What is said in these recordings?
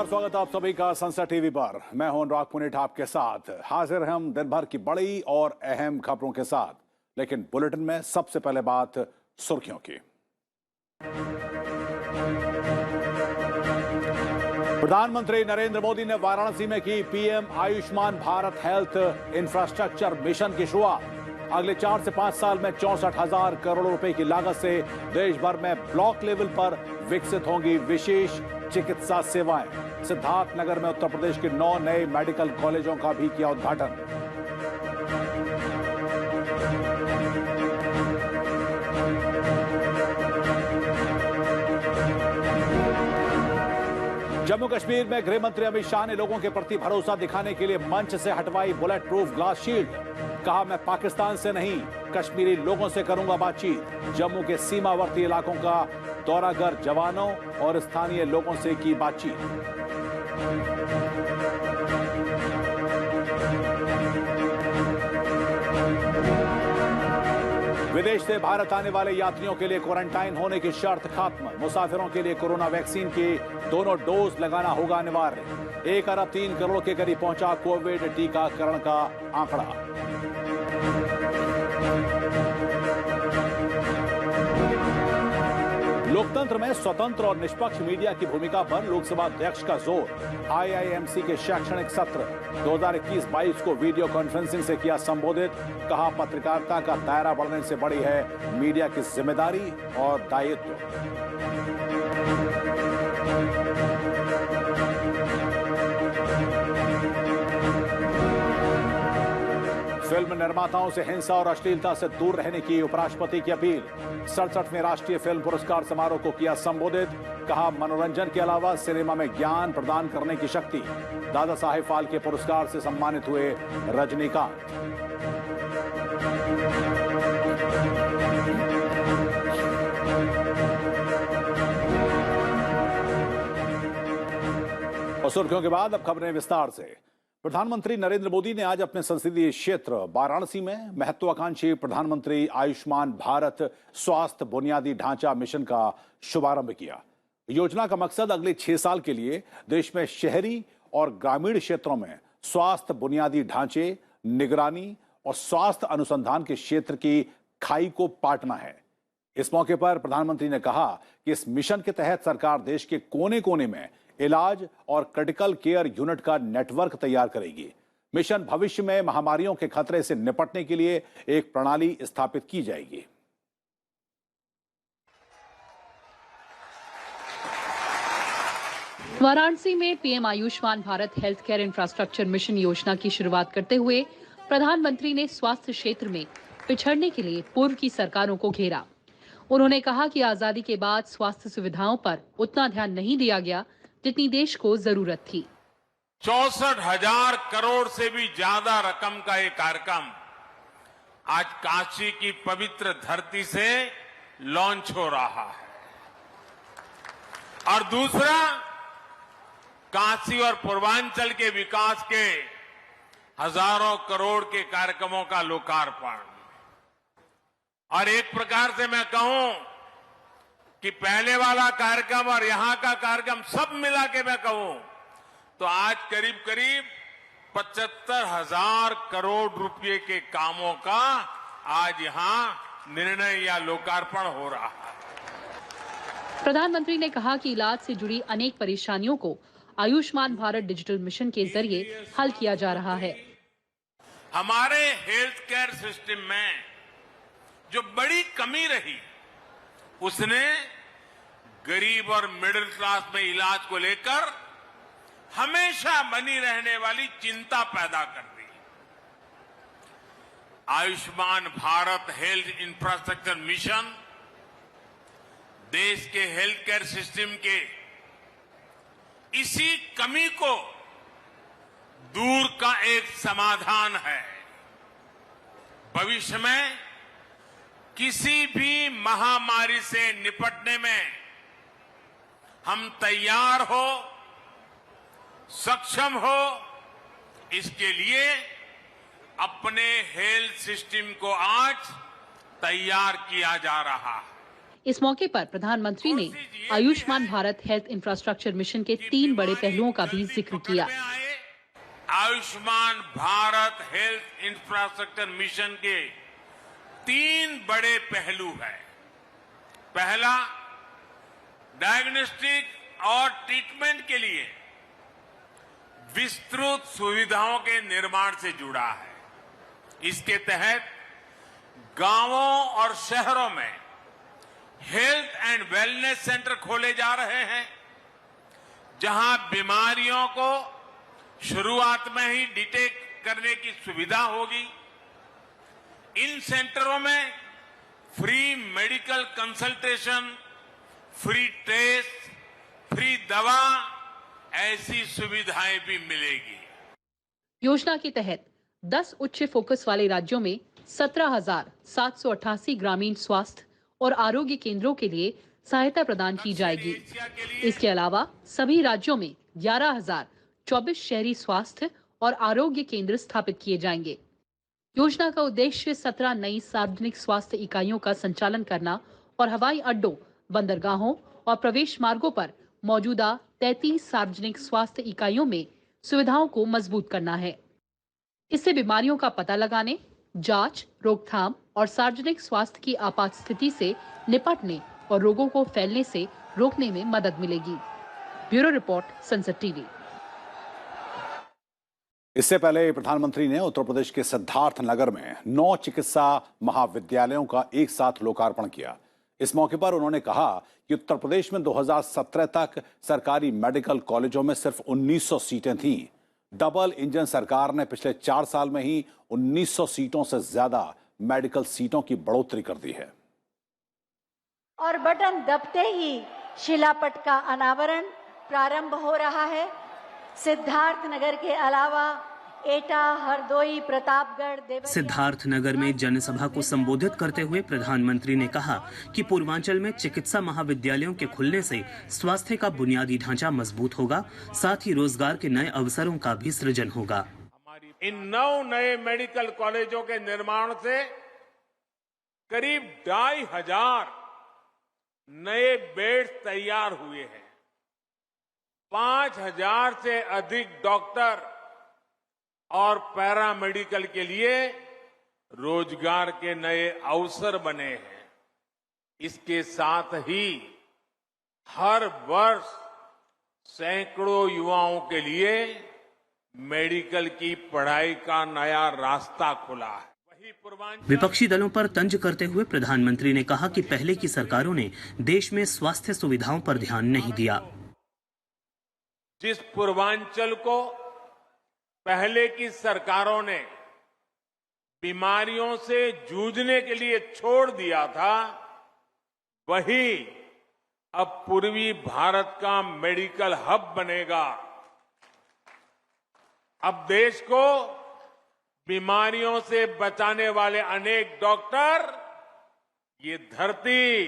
नमस्कार, स्वागत है आप सभी का संसद टीवी पर। मैं हूं अनुराग पुनेठा आपके साथ। हाजिर हम दिन भर की बड़ी और अहम खबरों के साथ, लेकिन बुलेटिन में सबसे पहले बात सुर्खियों की। प्रधानमंत्री नरेंद्र मोदी ने वाराणसी में की PM Ayushman Bharat health infrastructure mission की शुरुआत। अगले 4 से 5 साल में 64,000 करोड़ रुपए की लागत से देश भर में ब्लॉक लेवल पर विकसित होंगी विशेष चिकित्सा सेवाएं। सिद्धार्थनगर में उत्तर प्रदेश के 9 नए मेडिकल कॉलेजों का भी किया उद्घाटन। जम्मू कश्मीर में गृह मंत्री अमित शाह ने लोगों के प्रति भरोसा दिखाने के लिए मंच से हटवाई बुलेट प्रूफ ग्लास शील्ड। कहा, मैं पाकिस्तान से नहीं कश्मीरी लोगों से करूंगा बातचीत। जम्मू के सीमावर्ती इलाकों का दौरा कर जवानों और स्थानीय लोगों से की बातचीत। विदेश से भारत आने वाले यात्रियों के लिए क्वारंटाइन होने की शर्त खत्म। मुसाफिरों के लिए कोरोना वैक्सीन के दोनों डोज लगाना होगा अनिवार्य। 1 अरब 3 करोड़ के करीब पहुंचा कोविड टीकाकरण का आंकड़ा। लोकतंत्र में स्वतंत्र और निष्पक्ष मीडिया की भूमिका पर लोकसभा अध्यक्ष का जोर। आईआईएमसी के शैक्षणिक सत्र 2021-22 को वीडियो कॉन्फ्रेंसिंग से किया संबोधित। कहा, पत्रकारिता का दायरा बढ़ने से बड़ी है मीडिया की जिम्मेदारी और दायित्व। फिल्म निर्माताओं से हिंसा और अश्लीलता से दूर रहने की उपराष्ट्रपति की अपील। 67वें राष्ट्रीय फिल्म पुरस्कार समारोह को किया संबोधित। कहा, मनोरंजन के अलावा सिनेमा में ज्ञान प्रदान करने की शक्ति। दादा साहेब फाल्के पुरस्कार से सम्मानित हुए रजनीकांत। और सुर्खियों के बाद अब खबरें विस्तार से। प्रधानमंत्री नरेंद्र मोदी ने आज अपने संसदीय क्षेत्र वाराणसी में महत्वाकांक्षी प्रधानमंत्री आयुष्मान भारत स्वास्थ्य बुनियादी ढांचा मिशन का शुभारंभ किया। योजना का मकसद अगले 6 साल के लिए देश में शहरी और ग्रामीण क्षेत्रों में स्वास्थ्य बुनियादी ढांचे, निगरानी और स्वास्थ्य अनुसंधान के क्षेत्र की खाई को पाटना है। इस मौके पर प्रधानमंत्री ने कहा कि इस मिशन के तहत सरकार देश के कोने कोने में इलाज और क्रिटिकल केयर यूनिट का नेटवर्क तैयार करेगी। मिशन भविष्य में महामारियों के खतरे से निपटने के लिए एक प्रणाली स्थापित की जाएगी। वाराणसी में PM Ayushman Bharat health care infrastructure mission योजना की शुरुआत करते हुए प्रधानमंत्री ने स्वास्थ्य क्षेत्र में पिछड़ने के लिए पूर्व की सरकारों को घेरा। उन्होंने कहा कि आजादी के बाद स्वास्थ्य सुविधाओं पर उतना ध्यान नहीं दिया गया जितनी देश को जरूरत थी। 64,000 करोड़ से भी ज्यादा रकम का ये कार्यक्रम आज काशी की पवित्र धरती से लॉन्च हो रहा है। और दूसरा, काशी और पूर्वांचल के विकास के हजारों करोड़ के कार्यक्रमों का लोकार्पण। और एक प्रकार से मैं कहूं कि पहले वाला कार्यक्रम और यहां का कार्यक्रम सब मिला के मैं कहूं तो आज करीब करीब 75,000 करोड़ रुपए के कामों का आज यहां निर्णय या लोकार्पण हो रहा है। प्रधानमंत्री ने कहा कि इलाज से जुड़ी अनेक परेशानियों को आयुष्मान भारत डिजिटल मिशन के जरिए हल किया जा रहा है। हमारे हेल्थ केयर सिस्टम में जो बड़ी कमी रही, उसने गरीब और मिडिल क्लास में इलाज को लेकर हमेशा बनी रहने वाली चिंता पैदा कर दी। Ayushman Bharat health infrastructure mission देश के हेल्थ केयर सिस्टम के इसी कमी को दूर का एक समाधान है। भविष्य में किसी भी महामारी से निपटने में हम तैयार हो, सक्षम हो, इसके लिए अपने हेल्थ सिस्टम को आज तैयार किया जा रहा है। इस मौके पर प्रधानमंत्री ने Ayushman Bharat health infrastructure mission के 3 बड़े पहलुओं का भी जिक्र किया। Ayushman Bharat health infrastructure mission के 3 बड़े पहलू हैं। पहला, डायग्नोस्टिक और ट्रीटमेंट के लिए विस्तृत सुविधाओं के निर्माण से जुड़ा है। इसके तहत गांवों और शहरों में हेल्थ एंड वेलनेस सेंटर खोले जा रहे हैं, जहां बीमारियों को शुरुआत में ही डिटेक्ट करने की सुविधा होगी। इन सेंटरों में free medical consultation, free test, free दवा, ऐसी सुविधाएं भी मिलेगी। योजना के तहत 10 उच्च फोकस वाले राज्यों में 17,788 ग्रामीण स्वास्थ्य और आरोग्य केंद्रों के लिए सहायता प्रदान की जाएगी। इसके अलावा सभी राज्यों में 11,024 शहरी स्वास्थ्य और आरोग्य केंद्र स्थापित किए जाएंगे। योजना का उद्देश्य 17 नई सार्वजनिक स्वास्थ्य इकाइयों का संचालन करना और हवाई अड्डों, बंदरगाहों और प्रवेश मार्गों पर मौजूदा 33 सार्वजनिक स्वास्थ्य इकाइयों में सुविधाओं को मजबूत करना है। इससे बीमारियों का पता लगाने, जांच, रोकथाम और सार्वजनिक स्वास्थ्य की आपात स्थिति से निपटने और रोगों को फैलने से रोकने में मदद मिलेगी। ब्यूरो रिपोर्ट, संसद टीवी। इससे पहले प्रधानमंत्री ने उत्तर प्रदेश के सिद्धार्थ नगर में 9 चिकित्सा महाविद्यालयों का एक साथ लोकार्पण किया। इस मौके पर उन्होंने कहा कि उत्तर प्रदेश में 2017 तक सरकारी मेडिकल कॉलेजों में सिर्फ 1900 सीटें थीं। डबल इंजन सरकार ने पिछले 4 साल में ही 1900 सीटों से ज्यादा मेडिकल सीटों की बढ़ोतरी कर दी है। और बटन दबते ही शिलापट का अनावरण प्रारंभ हो रहा है। सिद्धार्थ नगर के अलावा एटा, हरदोई, प्रतापगढ़, देवरिया। सिद्धार्थ नगर में जनसभा को संबोधित करते हुए प्रधानमंत्री ने कहा कि पूर्वांचल में चिकित्सा महाविद्यालयों के खुलने से स्वास्थ्य का बुनियादी ढांचा मजबूत होगा, साथ ही रोजगार के नए अवसरों का भी सृजन होगा। इन 9 नए मेडिकल कॉलेजों के निर्माण से करीब 2,500 नए बेड तैयार हुए हैं। 5,000 से अधिक डॉक्टर और पैरामेडिकल के लिए रोजगार के नए अवसर बने हैं। इसके साथ ही हर वर्ष सैकड़ों युवाओं के लिए मेडिकल की पढ़ाई का नया रास्ता खुला है। विपक्षी दलों पर तंज करते हुए प्रधानमंत्री ने कहा कि पहले की सरकारों ने देश में स्वास्थ्य सुविधाओं पर ध्यान नहीं दिया। जिस पूर्वांचल को पहले की सरकारों ने बीमारियों से जूझने के लिए छोड़ दिया था, वही अब पूर्वी भारत का मेडिकल हब बनेगा। अब देश को बीमारियों से बचाने वाले अनेक डॉक्टर, ये धरती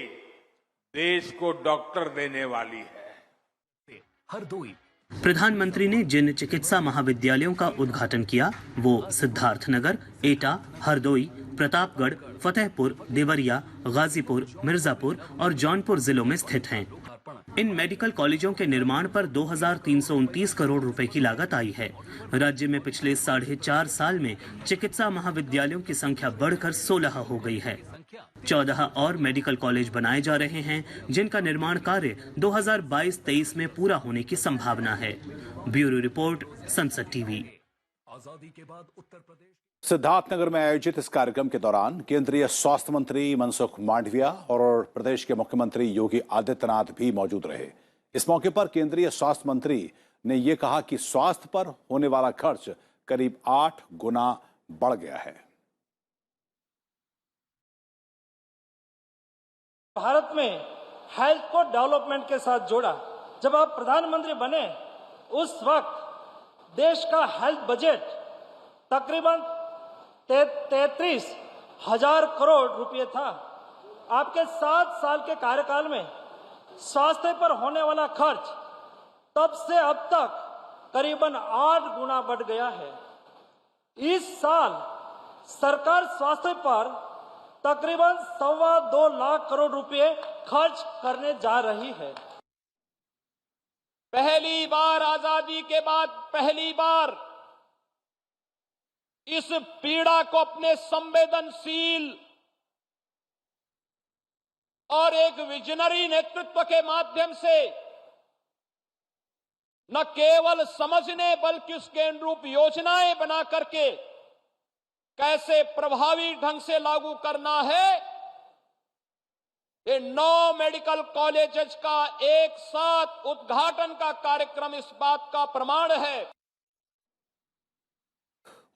देश को डॉक्टर देने वाली है। हरदोई प्रधानमंत्री ने जिन चिकित्सा महाविद्यालयों का उद्घाटन किया वो सिद्धार्थ नगर, एटा, हरदोई, प्रतापगढ़, फतेहपुर, देवरिया, गाजीपुर, मिर्जापुर और जौनपुर जिलों में स्थित हैं। इन मेडिकल कॉलेजों के निर्माण पर 2,329 करोड़ रुपए की लागत आई है। राज्य में पिछले 4.5 साल में चिकित्सा महाविद्यालयों की संख्या बढ़कर 16 हो गई है। 14 और मेडिकल कॉलेज बनाए जा रहे हैं, जिनका निर्माण कार्य 2022-23 में पूरा होने की संभावना है। ब्यूरो रिपोर्ट, संसद टीवी। आजादी के बाद उत्तर प्रदेश सिद्धार्थनगर में आयोजित इस कार्यक्रम के दौरान केंद्रीय स्वास्थ्य मंत्री मनसुख मांडविया और प्रदेश के मुख्यमंत्री योगी आदित्यनाथ भी मौजूद रहे। इस मौके पर केंद्रीय स्वास्थ्य मंत्री ने यह कहा कि स्वास्थ्य पर होने वाला खर्च करीब 8 गुना बढ़ गया है। भारत में हेल्थ को डेवलपमेंट के साथ जोड़ा। जब आप प्रधानमंत्री बने उस वक्त देश का हेल्थ बजट तकरीबन 33,000 करोड़ रुपए था। आपके 7 साल के कार्यकाल में स्वास्थ्य पर होने वाला खर्च तब से अब तक करीबन 8 गुना बढ़ गया है। इस साल सरकार स्वास्थ्य पर तकरीबन 2.25 लाख करोड़ रुपए खर्च करने जा रही है। पहली बार आजादी के बाद पहली बार इस पीड़ा को अपने संवेदनशील और एक विजनरी नेतृत्व के माध्यम से न केवल समझने बल्कि उसके अनुरूप योजनाएं बना करके कैसे प्रभावी ढंग से लागू करना है, ये 9 मेडिकल कॉलेजेस का एक साथ उद्घाटन का कार्यक्रम इस बात का प्रमाण है।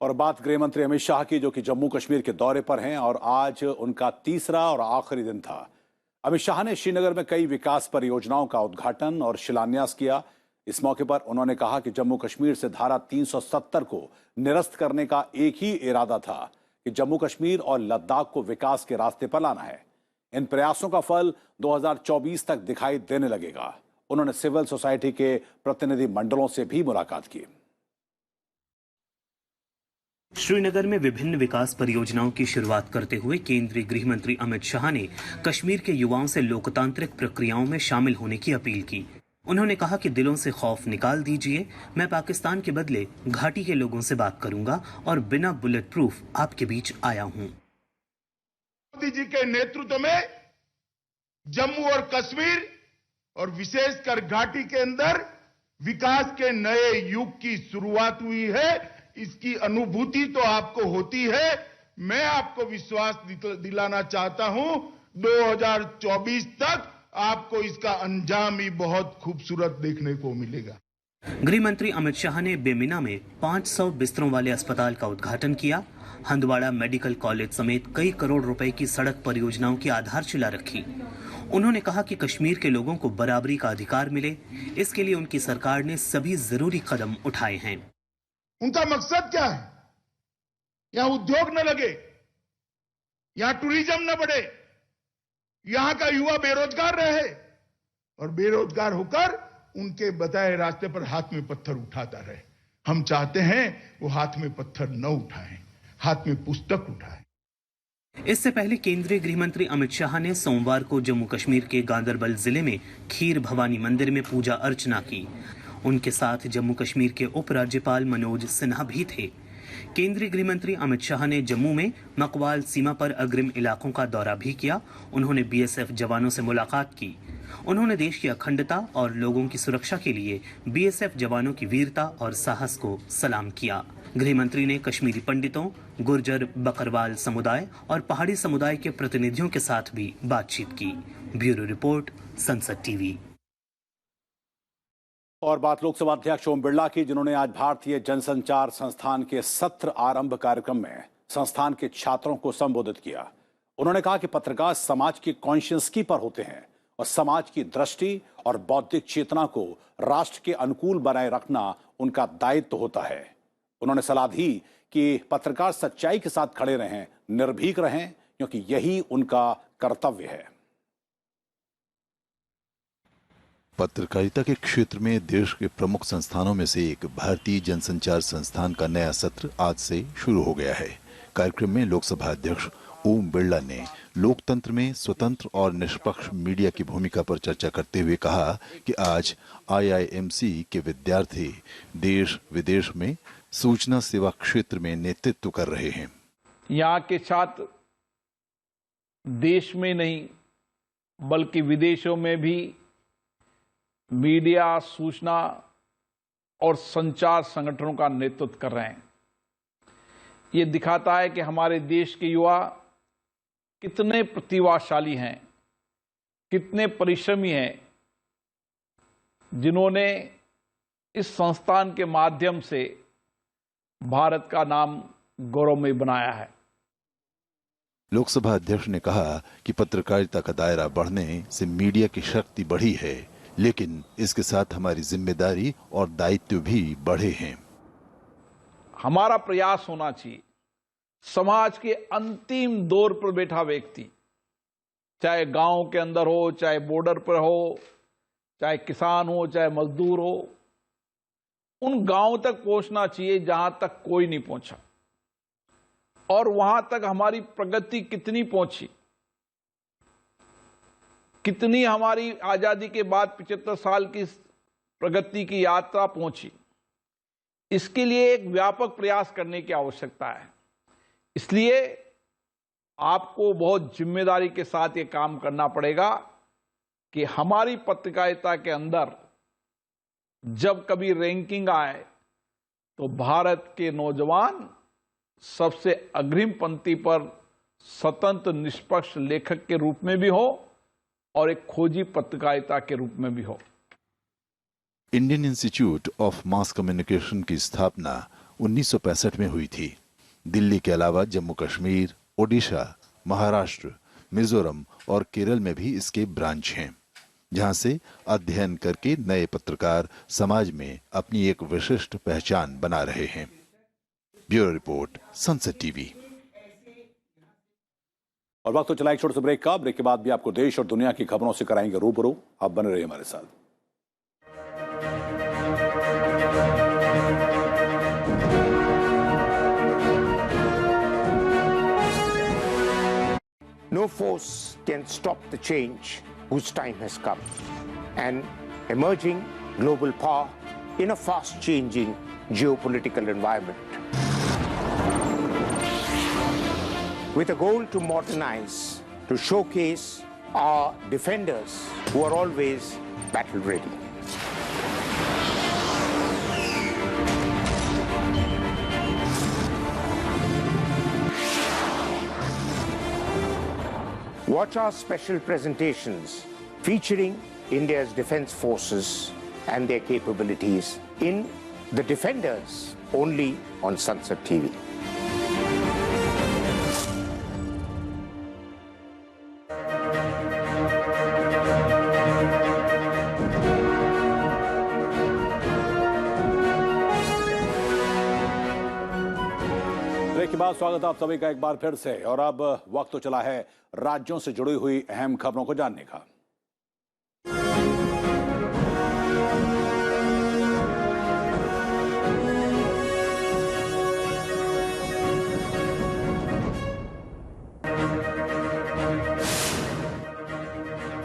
और बात गृह मंत्री अमित शाह की, जो कि जम्मू कश्मीर के दौरे पर हैं और आज उनका तीसरा और आखिरी दिन था। अमित शाह ने श्रीनगर में कई विकास परियोजनाओं का उद्घाटन और शिलान्यास किया। इस मौके पर उन्होंने कहा कि जम्मू कश्मीर से धारा 370 को निरस्त करने का एक ही इरादा था कि जम्मू कश्मीर और लद्दाख को विकास के रास्ते पर लाना है। इन प्रयासों का फल 2024 तक दिखाई देने लगेगा। उन्होंने सिविल सोसाइटी के प्रतिनिधि मंडलों से भी मुलाकात की। श्रीनगर में विभिन्न विकास परियोजनाओं की शुरुआत करते हुए केंद्रीय गृह मंत्री अमित शाह ने कश्मीर के युवाओं से लोकतांत्रिक प्रक्रियाओं में शामिल होने की अपील की। उन्होंने कहा कि दिलों से खौफ निकाल दीजिए, मैं पाकिस्तान के बदले घाटी के लोगों से बात करूंगा और बिना बुलेट प्रूफ आपके बीच आया हूं। मोदी जी के नेतृत्व में जम्मू और कश्मीर और विशेषकर घाटी के अंदर विकास के नए युग की शुरुआत हुई है। इसकी अनुभूति तो आपको होती है। मैं आपको विश्वास दिलाना चाहता हूं, 2024 तक आपको इसका अंजाम ही बहुत खूबसूरत देखने को मिलेगा। गृह मंत्री अमित शाह ने बेमिना में 500 बिस्तरों वाले अस्पताल का उद्घाटन किया। हंदवाड़ा मेडिकल कॉलेज समेत कई करोड़ रुपए की सड़क परियोजनाओं की आधारशिला रखी। उन्होंने कहा कि कश्मीर के लोगों को बराबरी का अधिकार मिले, इसके लिए उनकी सरकार ने सभी जरूरी कदम उठाए हैं। उनका मकसद क्या है? यहां उद्योग न लगे, यहां टूरिज्म न बढ़े, यहां का युवा बेरोजगार रहे और बेरोजगार होकर उनके बताए रास्ते पर हाथ में पत्थर उठाता रहे। हम चाहते हैं वो हाथ में पत्थर न उठाएं, हाथ में पुस्तक उठाएं। इससे पहले केंद्रीय गृह मंत्री अमित शाह ने सोमवार को जम्मू कश्मीर के गांदरबल जिले में खीर भवानी मंदिर में पूजा अर्चना की। उनके साथ जम्मू कश्मीर के उपराज्यपाल मनोज सिन्हा भी थे। केंद्रीय गृह मंत्री अमित शाह ने जम्मू में मकवाल सीमा पर अग्रिम इलाकों का दौरा भी किया। उन्होंने बीएसएफ जवानों से मुलाकात की। उन्होंने देश की अखंडता और लोगों की सुरक्षा के लिए बीएसएफ जवानों की वीरता और साहस को सलाम किया। गृह मंत्री ने कश्मीरी पंडितों, गुर्जर बकरवाल समुदाय और पहाड़ी समुदाय के प्रतिनिधियों के साथ भी बातचीत की। ब्यूरो रिपोर्ट, संसद टीवी। और बात लोकसभा अध्यक्ष ओम बिरला की, जिन्होंने आज भारतीय जनसंचार संस्थान के सत्र आरंभ कार्यक्रम में संस्थान के छात्रों को संबोधित किया। उन्होंने कहा कि पत्रकार समाज की कॉन्शियस कीपर होते हैं और समाज की दृष्टि और बौद्धिक चेतना को राष्ट्र के अनुकूल बनाए रखना उनका दायित्व होता है। उन्होंने सलाह दी कि पत्रकार सच्चाई के साथ खड़े रहें, निर्भीक रहें, क्योंकि यही उनका कर्तव्य है। पत्रकारिता के क्षेत्र में देश के प्रमुख संस्थानों में से एक भारतीय जनसंचार संस्थान का नया सत्र आज से शुरू हो गया है। कार्यक्रम में लोकसभा अध्यक्ष ओम बिरला ने लोकतंत्र में स्वतंत्र और निष्पक्ष मीडिया की भूमिका पर चर्चा करते हुए कहा कि आज आईआईएमसी के विद्यार्थी देश विदेश में सूचना सेवा क्षेत्र में नेतृत्व कर रहे हैं। यहाँ के छात्र देश में नहीं बल्कि विदेशों में भी मीडिया, सूचना और संचार संगठनों का नेतृत्व कर रहे हैं। ये दिखाता है कि हमारे देश के युवा कितने प्रतिभाशाली हैं, कितने परिश्रमी हैं, जिन्होंने इस संस्थान के माध्यम से भारत का नाम गौरवमय बनाया है। लोकसभा अध्यक्ष ने कहा कि पत्रकारिता का दायरा बढ़ने से मीडिया की शक्ति बढ़ी है, लेकिन इसके साथ हमारी जिम्मेदारी और दायित्व भी बढ़े हैं। हमारा प्रयास होना चाहिए, समाज के अंतिम दौर पर बैठा व्यक्ति, चाहे गांव के अंदर हो, चाहे बॉर्डर पर हो, चाहे किसान हो, चाहे मजदूर हो, उन गांव तक पहुंचना चाहिए जहां तक कोई नहीं पहुंचा, और वहां तक हमारी प्रगति कितनी पहुंची कितनी हमारी आजादी के बाद 75 साल की प्रगति की यात्रा पहुंची, इसके लिए एक व्यापक प्रयास करने की आवश्यकता है। इसलिए आपको बहुत जिम्मेदारी के साथ ये काम करना पड़ेगा कि हमारी पत्रकारिता के अंदर जब कभी रैंकिंग आए तो भारत के नौजवान सबसे अग्रिम पंक्ति पर स्वतंत्र निष्पक्ष लेखक के रूप में भी हो और एक खोजी पत्रकारिता के रूप में भी हो। Indian institute of mass communication की स्थापना 1965 में हुई थी। दिल्ली के अलावा जम्मू कश्मीर, ओडिशा, महाराष्ट्र, मिजोरम और केरल में भी इसके ब्रांच हैं, जहां से अध्ययन करके नए पत्रकार समाज में अपनी एक विशिष्ट पहचान बना रहे हैं। Bureau report, sunset TV. और वक्त तो चला एक छोटे से ब्रेक का। ब्रेक के बाद भी आपको देश और दुनिया की खबरों से कराएंगे रूबरू। आप बने रहिए हमारे साथ। No force can stop the change whose time has come. An emerging global power in a fast-changing geopolitical environment. With a goal to modernize, to showcase our defenders who are always battle-ready. Watch our special presentations featuring India's defense forces and their capabilities in The Defenders, only on Sunset TV. के बाद स्वागत आप सभी का एक बार फिर से। और अब वक्त तो चला है राज्यों से जुड़ी हुई अहम खबरों को जानने का।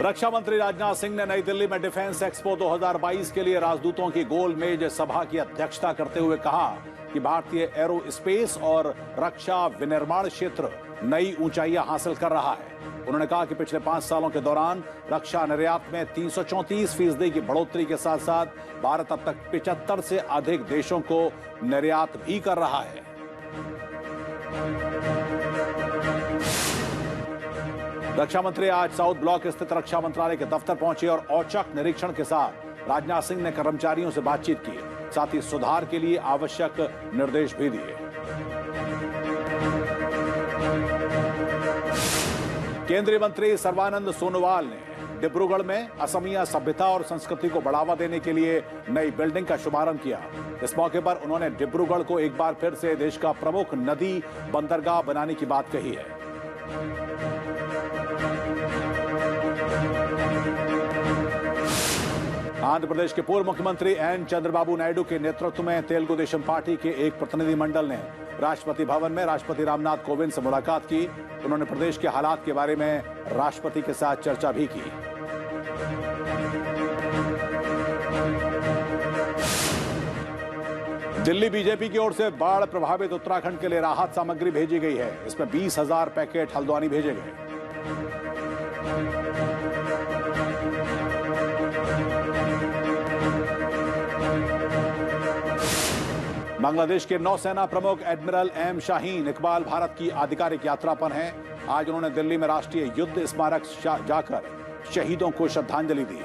रक्षा मंत्री राजनाथ सिंह ने नई दिल्ली में डिफेंस एक्सपो 2022 के लिए राजदूतों की गोलमेज सभा की अध्यक्षता करते हुए कहा कि भारतीय एरोस्पेस और रक्षा विनिर्माण क्षेत्र नई ऊंचाइयां हासिल कर रहा है। उन्होंने कहा कि पिछले 5 सालों के दौरान रक्षा निर्यात में 334% की बढ़ोतरी के साथ साथ भारत अब तक 75 से अधिक देशों को निर्यात भी कर रहा है। रक्षा मंत्री आज साउथ ब्लॉक स्थित रक्षा मंत्रालय के दफ्तर पहुंचे और औचक निरीक्षण के साथ राजनाथ सिंह ने कर्मचारियों से बातचीत की, साथ ही सुधार के लिए आवश्यक निर्देश भी दिए। केंद्रीय मंत्री सर्बानंद सोनोवाल ने डिब्रूगढ़ में असमिया सभ्यता और संस्कृति को बढ़ावा देने के लिए नई बिल्डिंग का शुभारंभ किया। इस मौके पर उन्होंने डिब्रूगढ़ को एक बार फिर से देश का प्रमुख नदी बंदरगाह बनाने की बात कही है। आंध्र प्रदेश के पूर्व मुख्यमंत्री एन चंद्रबाबू नायडू के नेतृत्व में तेलुगु देशम पार्टी के एक प्रतिनिधिमंडल ने राष्ट्रपति भवन में राष्ट्रपति रामनाथ कोविंद से मुलाकात की। उन्होंने प्रदेश के हालात के बारे में राष्ट्रपति के साथ चर्चा भी की। दिल्ली बीजेपी की ओर से बाढ़ प्रभावित उत्तराखंड के लिए राहत सामग्री भेजी गई है। इसमें 20,000 पैकेट हल्द्वानी भेजे गए। बांग्लादेश के नौसेना प्रमुख एडमिरल एम शाहीन इकबाल भारत की आधिकारिक यात्रा पर हैं। आज उन्होंने दिल्ली में राष्ट्रीय युद्ध स्मारक जाकर शहीदों को श्रद्धांजलि दी।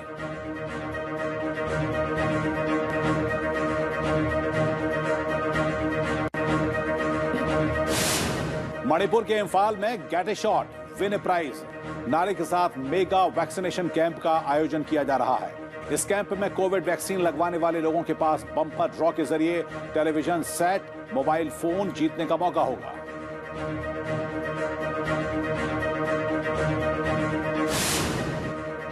मणिपुर के इम्फाल में get a shot win a prize नारे के साथ मेगा वैक्सीनेशन कैंप का आयोजन किया जा रहा है। इस कैंप में कोविड वैक्सीन लगवाने वाले लोगों के पास बम्पर ड्रॉ के जरिए टेलीविजन सेट, मोबाइल फोन जीतने का मौका होगा।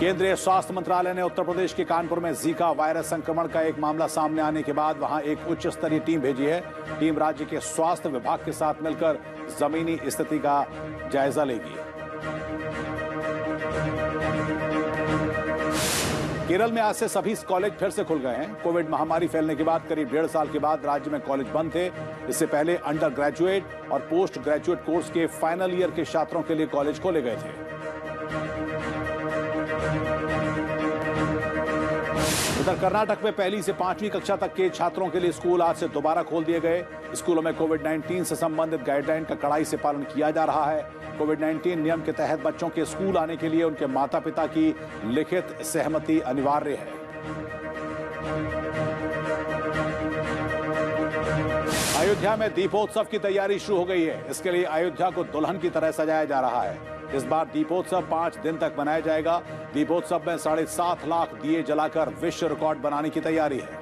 केंद्रीय स्वास्थ्य मंत्रालय ने उत्तर प्रदेश के कानपुर में जीका वायरस संक्रमण का एक मामला सामने आने के बाद वहां एक उच्च स्तरीय टीम भेजी है। टीम राज्य के स्वास्थ्य विभाग के साथ मिलकर जमीनी स्थिति का जायजा लेगी। केरल में आज से सभी कॉलेज फिर से खुल गए हैं। कोविड महामारी फैलने के बाद करीब 1.5 साल के बाद राज्य में कॉलेज बंद थे। इससे पहले अंडर ग्रेजुएट और पोस्ट ग्रेजुएट कोर्स के फाइनल ईयर के छात्रों के लिए कॉलेज खोले गए थे। उधर कर्नाटक में 1ली से 5वीं कक्षा तक के छात्रों के लिए स्कूल आज से दोबारा खोल दिए गए। स्कूलों में कोविड-19 से संबंधित गाइडलाइन का कड़ाई से पालन किया जा रहा है। कोविड-19 नियम के तहत बच्चों के स्कूल आने के लिए उनके माता पिता की लिखित सहमति अनिवार्य है। अयोध्या में दीपोत्सव की तैयारी शुरू हो गई है। इसके लिए अयोध्या को दुल्हन की तरह सजाया जा रहा है। इस बार दीपोत्सव 5 दिन तक मनाया जाएगा। दीपोत्सव में 7.5 लाख दिए जलाकर विश्व रिकॉर्ड बनाने की तैयारी है।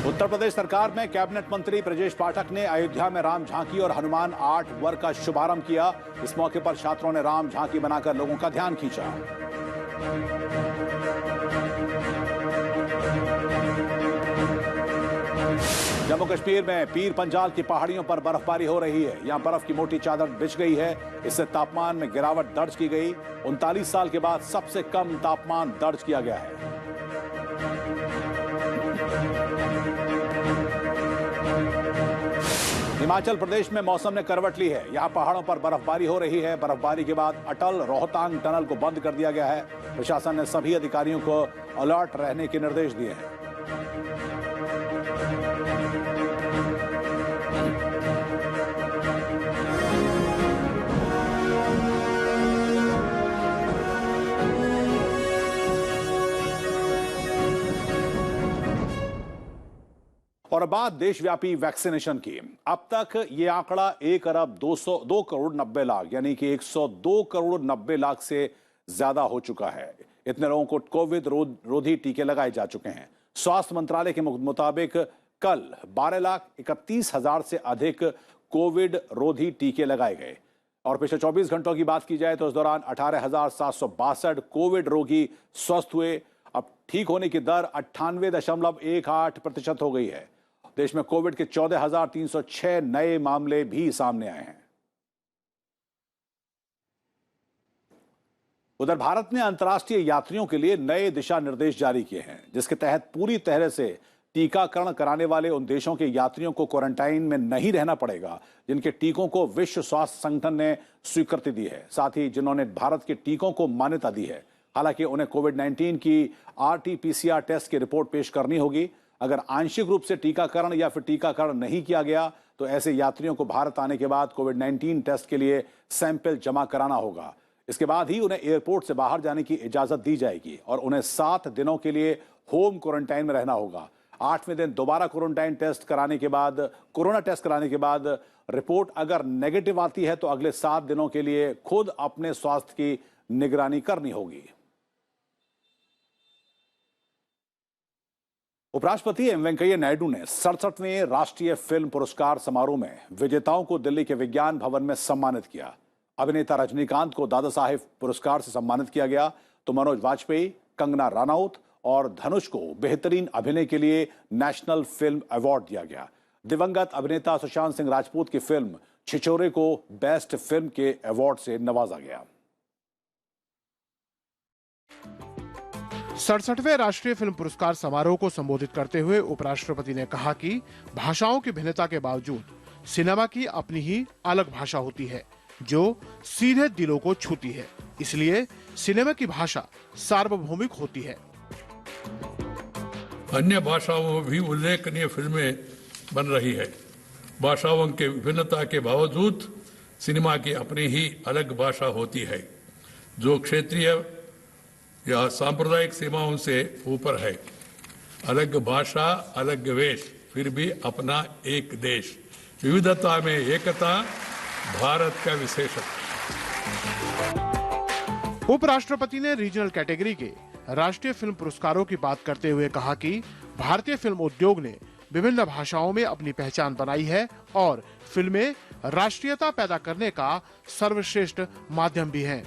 उत्तर प्रदेश सरकार में कैबिनेट मंत्री ब्रजेश पाठक ने अयोध्या में राम झांकी और हनुमान आर्ट वर्क का शुभारंभ किया। इस मौके पर छात्रों ने राम झांकी बनाकर लोगों का ध्यान खींचा। जम्मू कश्मीर में पीर पंजाल की पहाड़ियों पर बर्फबारी हो रही है। यहां बर्फ की मोटी चादर बिछ गई है। इससे तापमान में गिरावट दर्ज की गई। 39 साल के बाद सबसे कम तापमान दर्ज किया गया है। हिमाचल प्रदेश में मौसम ने करवट ली है। यहां पहाड़ों पर बर्फबारी हो रही है। बर्फबारी के बाद अटल रोहतांग टनल को बंद कर दिया गया है। प्रशासन ने सभी अधिकारियों को अलर्ट रहने के निर्देश दिए हैं। और बात देशव्यापी वैक्सीनेशन की। अब तक ये आंकड़ा 1,2 करोड़ 90 लाख यानी कि 102 करोड़ 90 लाख से ज्यादा हो चुका है। इतने लोगों को कोविड रोधी टीके लगाए जा चुके हैं। स्वास्थ्य मंत्रालय के मुताबिक कल 12,31,000 से अधिक कोविड रोधी टीके लगाए गए। और पिछले 24 घंटों की बात की जाए तो इस दौरान 18,762 कोविड रोगी स्वस्थ हुए। अब ठीक होने की दर 98.18% हो गई है। देश में कोविड के 14,306 नए मामले भी सामने आए हैं। उधर भारत ने अंतर्राष्ट्रीय यात्रियों के लिए नए दिशा निर्देश जारी किए हैं, जिसके तहत पूरी तरह से टीकाकरण कराने वाले उन देशों के यात्रियों को क्वारंटाइन में नहीं रहना पड़ेगा जिनके टीकों को विश्व स्वास्थ्य संगठन ने स्वीकृति दी है। साथ ही जिन्होंने भारत के टीकों को मान्यता दी है। हालांकि उन्हें कोविड-19 की RT-PCR टेस्ट की रिपोर्ट पेश करनी होगी। अगर आंशिक रूप से टीकाकरण या फिर टीकाकरण नहीं किया गया तो ऐसे यात्रियों को भारत आने के बाद कोविड-19 टेस्ट के लिए सैंपल जमा कराना होगा। इसके बाद ही उन्हें एयरपोर्ट से बाहर जाने की इजाजत दी जाएगी और उन्हें 7 दिनों के लिए होम क्वारंटाइन में रहना होगा। 8वें दिन दोबारा कोरोना टेस्ट कराने के बाद रिपोर्ट अगर नेगेटिव आती है तो अगले 7 दिनों के लिए खुद अपने स्वास्थ्य की निगरानी करनी होगी। उपराष्ट्रपति एम वेंकैया नायडू ने 67वें राष्ट्रीय फिल्म पुरस्कार समारोह में विजेताओं को दिल्ली के विज्ञान भवन में सम्मानित किया। अभिनेता रजनीकांत को दादा साहेब पुरस्कार से सम्मानित किया गया तो मनोज वाजपेयी, कंगना रनौत और धनुष को बेहतरीन अभिनय के लिए नेशनल फिल्म अवार्ड दिया गया। दिवंगत अभिनेता सुशांत सिंह राजपूत की फिल्म छिछोरे को बेस्ट फिल्म के अवार्ड से नवाजा गया। 67वें राष्ट्रीय फिल्म पुरस्कार समारोह को संबोधित करते हुए उपराष्ट्रपति ने कहा कि भाषाओं की भिन्नता के बावजूद सिनेमा की अपनी ही अलग भाषा होती है जो सीधे दिलों को छूती है। इसलिए सिनेमा की भाषा सार्वभौमिक होती है। अन्य भाषाओं में भी उल्लेखनीय फिल्में बन रही है। भाषाओं के विभिन्नता के बावजूद सिनेमा की अपनी ही अलग भाषा होती है जो क्षेत्रीय या सांप्रदायिक सीमाओं से ऊपर है। अलग भाषा, अलग वेश, फिर भी अपना एक देश। विविधता में एकता भारत का विशेषता। उपराष्ट्रपति ने रीजनल कैटेगरी के राष्ट्रीय फिल्म पुरस्कारों की बात करते हुए कहा कि भारतीय फिल्म उद्योग ने विभिन्न भाषाओं में अपनी पहचान बनाई है और फिल्में राष्ट्रीयता पैदा करने का सर्वश्रेष्ठ माध्यम भी हैं।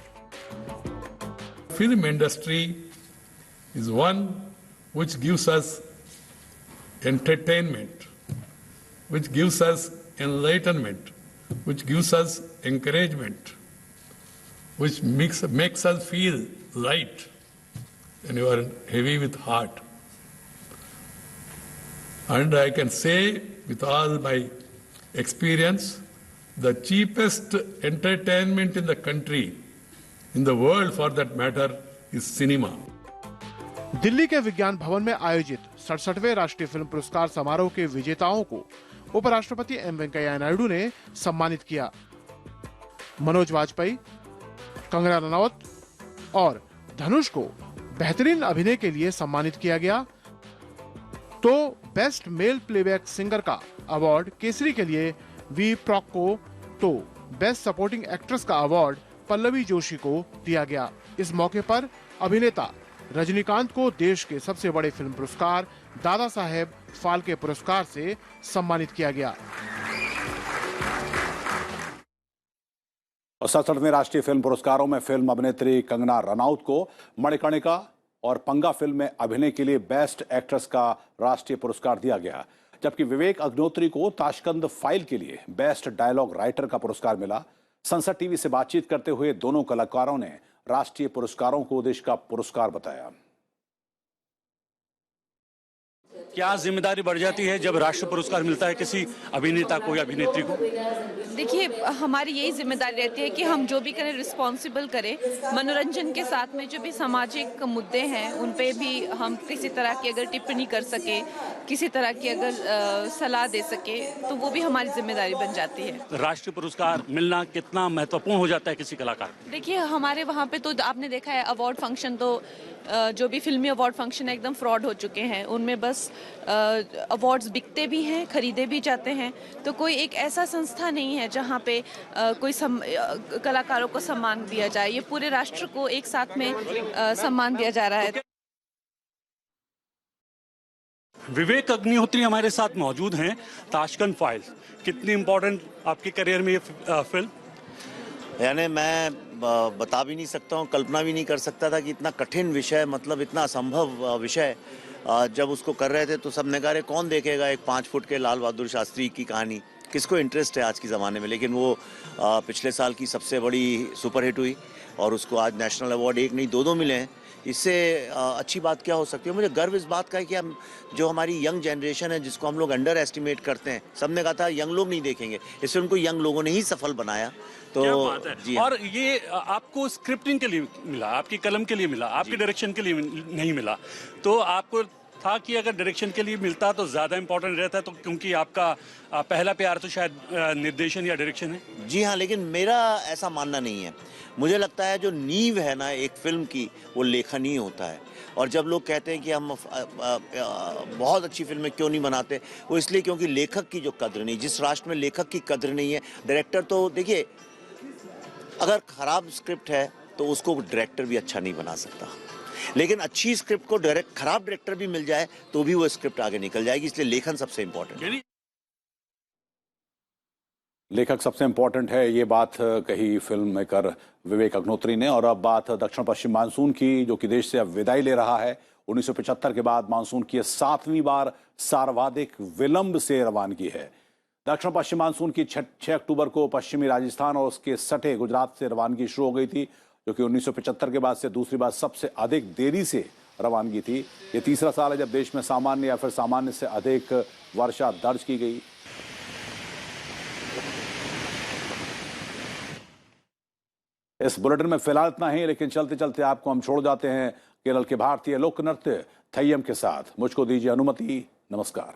Film industry is one which gives us entertainment, which gives us enlightenment, which gives us encouragement, which makes us feel light when you are heavy with heart. And I can say with all my experience, the cheapest entertainment in the country, in the world for that matter, is cinema. Delhi के विज्ञान भवन में आयोजित 67वें राष्ट्रीय film पुरस्कार समारोह के विजेताओं को उपराष्ट्रपति एम वेंकैया नायडू ने सम्मानित किया। मनोज वाजपेयी, कंगना रनौत और धनुष को बेहतरीन अभिनय के लिए सम्मानित किया गया, तो बेस्ट मेल प्लेबैक सिंगर का अवार्ड केसरी के लिए वी प्रॉक को, तो बेस्ट सपोर्टिंग एक्ट्रेस का अवार्ड पल्लवी जोशी को दिया गया। इस मौके पर अभिनेता रजनीकांत को देश के सबसे बड़े फिल्म पुरस्कार दादा साहेब फाल्के पुरस्कार से सम्मानित किया गया। और 67वें राष्ट्रीय फिल्म पुरस्कारों में फिल्म अभिनेत्री कंगना रनौत को मणिकर्णिका और पंगा फिल्म में अभिनय के लिए बेस्ट एक्ट्रेस का राष्ट्रीय पुरस्कार दिया गया, जबकि विवेक अग्निहोत्री को ताशकंद फाइल के लिए बेस्ट डायलॉग राइटर का पुरस्कार मिला। संसद टीवी से बातचीत करते हुए दोनों कलाकारों ने राष्ट्रीय पुरस्कारों को देश का पुरस्कार बताया। क्या जिम्मेदारी बढ़ जाती है जब राष्ट्रीय पुरस्कार मिलता है किसी अभिनेता को या अभिनेत्री को? देखिए, हमारी यही जिम्मेदारी रहती है कि हम जो भी करें रिस्पॉन्सिबल करें। मनोरंजन के साथ में जो भी सामाजिक मुद्दे हैं उन पे भी हम किसी तरह की अगर टिप्पणी कर सके, किसी तरह की अगर सलाह दे सके, तो वो भी हमारी जिम्मेदारी बन जाती है। राष्ट्रीय पुरस्कार मिलना कितना महत्वपूर्ण हो जाता है किसी कलाकार? देखिए, हमारे वहाँ पे तो आपने देखा है अवार्ड फंक्शन तो जो भी फिल्मी अवार्ड फंक्शन है एकदम फ्रॉड हो चुके हैं। उनमें बस अवार्ड्स बिकते भी हैं, खरीदे भी जाते हैं। तो कोई एक ऐसा संस्था नहीं है जहाँ पे कोई कलाकारों को सम्मान दिया जाए। ये पूरे राष्ट्र को एक साथ में सम्मान दिया जा रहा है। विवेक अग्निहोत्री हमारे साथ मौजूद हैं। ताशकंद फाइल कितनी इम्पोर्टेंट आपके करियर में ये फिल्म? यानी मैं बता भी नहीं सकता हूँ, कल्पना भी नहीं कर सकता था कि इतना कठिन विषय, मतलब इतना असंभव विषय जब उसको कर रहे थे तो सबने कहा कौन देखेगा एक 5 फुट के लाल बहादुर शास्त्री की कहानी, किसको इंटरेस्ट है आज के ज़माने में। लेकिन वो पिछले साल की सबसे बड़ी सुपरहिट हुई और उसको आज नेशनल अवार्ड 1 नहीं 2 मिले हैं। इससे अच्छी बात क्या हो सकती है? मुझे गर्व इस बात का है कि हम जो हमारी यंग जनरेशन है जिसको हम लोग अंडर एस्टिमेट करते हैं, सबने कहा था यंग लोग नहीं देखेंगे, इससे उनको यंग लोगों ने ही सफल बनाया। तो क्या बात है। जी, और ये आपको स्क्रिप्टिंग के लिए मिला, आपकी कलम के लिए मिला, आपकी डायरेक्शन के लिए नहीं मिला। तो आपको था कि अगर डायरेक्शन के लिए मिलता तो ज़्यादा इंपॉर्टेंट रहता, तो क्योंकि आपका पहला प्यार तो शायद निर्देशन या डायरेक्शन है। जी हाँ, लेकिन मेरा ऐसा मानना नहीं है। मुझे लगता है जो नींव है ना एक फिल्म की, वो लेखन ही होता है। और जब लोग कहते हैं कि हम बहुत अच्छी फिल्में क्यों नहीं बनाते, वो इसलिए क्योंकि लेखक की जो कद्र नहीं, जिस राष्ट्र में लेखक की कद्र नहीं है, डायरेक्टर तो देखिए अगर खराब स्क्रिप्ट है तो उसको डायरेक्टर भी अच्छा नहीं बना सकता, लेकिन अच्छी स्क्रिप्ट को खराब डायरेक्टर भी मिल जाए तो भी वो स्क्रिप्ट आगे निकल जाएगी। इसलिए लेखन सबसे इम्पोर्टेंट है। लेखक सबसे इम्पोर्टेंट है, ये बात कही फिल्म मेकर विवेक अग्निहोत्री ने। और अब बात दक्षिण पश्चिम मानसून की, जो कि देश से अब विदाई ले रहा है। 1975 के बाद मानसून की 7वीं बार सर्वाधिक विलंब से रवानगी है। दक्षिण पश्चिम मानसून की 6 अक्टूबर को पश्चिमी राजस्थान और उसके सटे गुजरात से रवानगी शुरू हो गई थी, जो कि 1975 के बाद से दूसरी बार सबसे अधिक देरी से रवानगी थी। ये तीसरा साल है जब देश में सामान्य या फिर सामान्य से अधिक वर्षा दर्ज की गई। इस बुलेटिन में फिलहाल इतना ही, लेकिन चलते चलते आपको हम छोड़ जाते हैं केरल के भारतीय लोक नृत्य थय्यम के साथ। मुझको दीजिए अनुमति। नमस्कार।